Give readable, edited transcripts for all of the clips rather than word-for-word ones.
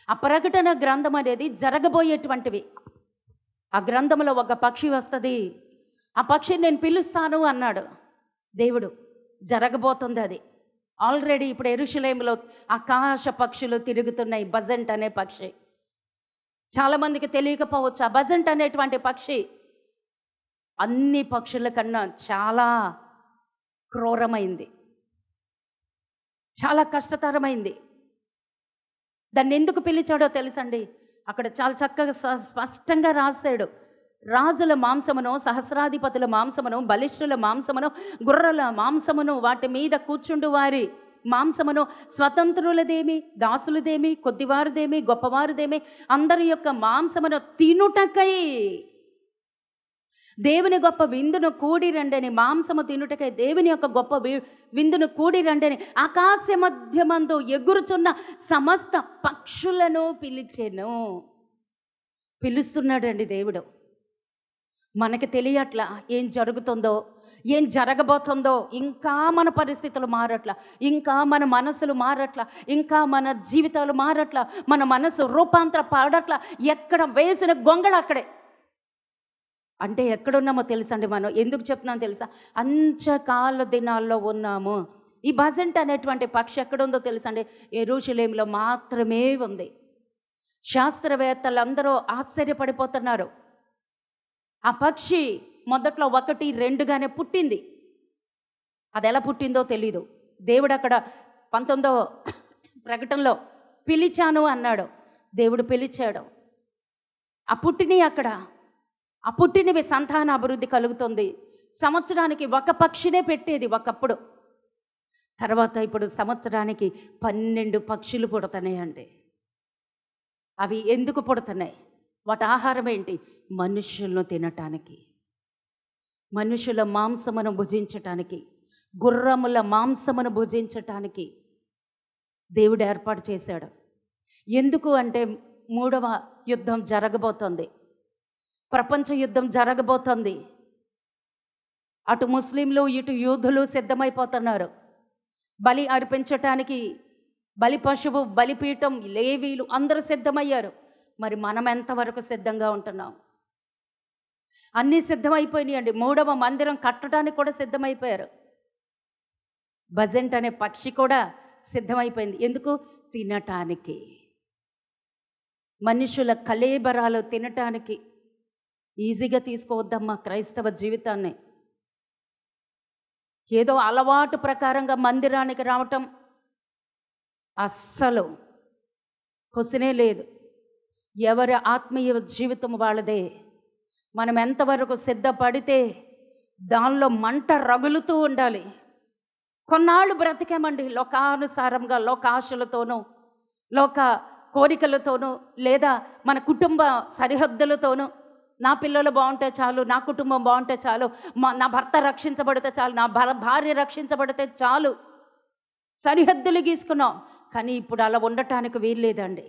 ఆ ప్రకటన గ్రంథం అనేది జరగబోయేటువంటివి. ఆ గ్రంథంలో ఒక పక్షి వస్తుంది, ఆ పక్షిని నేను పిలుస్తాను అన్నాడు దేవుడు. జరగబోతుంది అది. ఆల్రెడీ ఇప్పుడు యెరూషలేములో ఆకాశ పక్షులు తిరుగుతున్నాయి. బజంట్ అనే పక్షి. చాలామందికి తెలియకపోవచ్చు. ఆ బజంట్ అనేటువంటి పక్షి అన్ని పక్షుల కన్నా చాలా క్రూరమైంది, చాలా కష్టతరమైంది. దాన్ని ఎందుకు పిలిచాడో తెలుసండి? అక్కడ చాలా చక్కగా స్పష్టంగా రాశాడు. రాజుల మాంసమును, సహస్రాధిపతుల మాంసమును, బలిష్ఠుల మాంసమును, గుర్రల మాంసమును, వాటి మీద కూర్చుండు వారి మాంసమును, స్వతంత్రులదేమి, దాసులదేమి, కొద్దివారుదేమి, గొప్పవారుదేమి, అందరి యొక్క మాంసమును తినుటకై దేవుని గొప్ప విందును కూడి రండని, మాంసము తినుటకై దేవుని యొక్క గొప్ప విందును కూడి రండని ఆకాశ మధ్యమందు ఎగురుచున్న సమస్త పక్షులను పిలిచెను. పిలుస్తున్నాడండి దేవుడు. మనకి తెలియట్లా ఏం జరుగుతుందో, ఏం జరగబోతుందో. ఇంకా మన పరిస్థితులు మారట్లా, ఇంకా మన మనసులు మారట్లా, ఇంకా మన జీవితాలు మారట్లా, మన మనసు రూపాంతర పడట్లా. ఎక్కడ వేసిన గొంగళ అక్కడే. అంటే ఎక్కడున్నామో తెలుసండి మనం? ఎందుకు చెప్తున్నాను తెలుసా? అంత్యకాల దినాల్లో ఉన్నాము. ఈ బజంట్ అనేటువంటి పక్షి ఎక్కడుందో తెలుసండి? యెరూషలేములో మాత్రమే ఉంది. శాస్త్రవేత్తలు అందరూ ఆశ్చర్యపడిపోతున్నారు. ఆ పక్షి మొదట్లో 1, 2గానే పుట్టింది. అది ఎలా పుట్టిందో తెలీదు. దేవుడు అక్కడ 19వ ప్రకటనలో పిలిచాను అన్నాడు. దేవుడు పిలిచాడు. ఆ పుట్టిని అక్కడ, ఆ పుట్టినవి సంతాన అభివృద్ధి కలుగుతుంది. సంవత్సరానికి ఒక పక్షినే పెట్టేది ఒకప్పుడు. తర్వాత ఇప్పుడు సంవత్సరానికి 12 పక్షులు పుడుతున్నాయండి. అవి ఎందుకు పుడుతున్నాయి? వాటి ఆహారం ఏంటి? మనుషులను తినటానికి, మనుషుల మాంసమును భుజించటానికి, గుర్రముల మాంసమును భుజించటానికి దేవుడు ఏర్పాటు చేశాడు. ఎందుకు అంటే 3వ యుద్ధం జరగబోతోంది. ప్రపంచ యుద్ధం జరగబోతోంది. అటు ముస్లింలు, ఇటు యూదులు సిద్ధమైపోతున్నారు. బలి అర్పించటానికి బలి పశువు, బలిపీఠం, లేవీలు అందరూ సిద్ధమయ్యారు. మరి మనం ఎంతవరకు సిద్ధంగా ఉంటున్నాం? అన్నీ సిద్ధమైపోయినాయండి. 3వ మందిరం కట్టడానికి కూడా సిద్ధమైపోయారు. బజెంట్ అనే పక్షి కూడా సిద్ధమైపోయింది. ఎందుకు? తినటానికి, మనుషుల కళేబరాలు తినటానికి. ఈజీగా తీసుకోవద్దమ్మా క్రైస్తవ జీవితాన్ని. ఏదో అలవాటు ప్రకారంగా మందిరానికి రావటం అస్సలు క్వశ్చనే లేదు. ఎవరి ఆత్మీయ జీవితం వాళ్ళదే. మనం ఎంతవరకు సిద్ధపడితే దానిలో మంట రగులుతూ ఉండాలి. కొన్నాళ్ళు బ్రతికామండి లోకానుసారంగా, లోకాశలతోనూ, లోక కోరికలతోనూ, లేదా మన కుటుంబ సరిహద్దులతోనూ. నా పిల్లలు బాగుంటే చాలు, నా కుటుంబం బాగుంటే చాలు, నా భర్త రక్షించబడితే చాలు, నా భార్య రక్షించబడితే చాలు, సరిహద్దులు గీసుకున్నాం. కానీ ఇప్పుడు అలా ఉండటానికి వీల్లేదండి.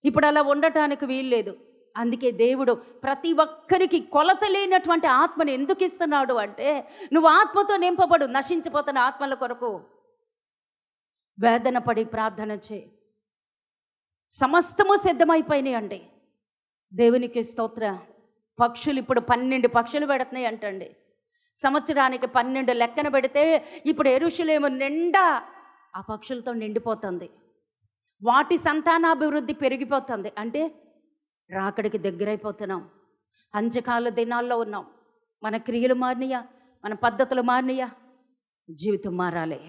ఇప్పుడు అలా ఉండటానికి వీల్లేదు. అందుకే దేవుడు ప్రతి ఒక్కరికి కొలత లేనటువంటి ఆత్మని ఎందుకు ఇస్తున్నాడు అంటే, నువ్వు ఆత్మతో నింపబడు. నశించిపోతున్న ఆత్మల కొరకు వేదన పడి ప్రార్థన చేయి. సమస్తము సిద్ధమైపోయినాయి అండి. దేవునికి స్తోత్ర. పక్షులు ఇప్పుడు 12 పక్షులు పెడుతున్నాయి అంటండి. సంవత్సరానికి 12 లెక్కన పెడితే ఇప్పుడు యెరూషలేము నిండా ఆ పక్షులతో నిండిపోతుంది. వాటి సంతానాభివృద్ధి పెరిగిపోతుంది. అంటే రాకడికి దగ్గరైపోతున్నాం. అంత్యకాల దినాల్లో ఉన్నాం. మన క్రియలు మారినయా? మన పద్ధతులు మారినయా? జీవితం మారాలి.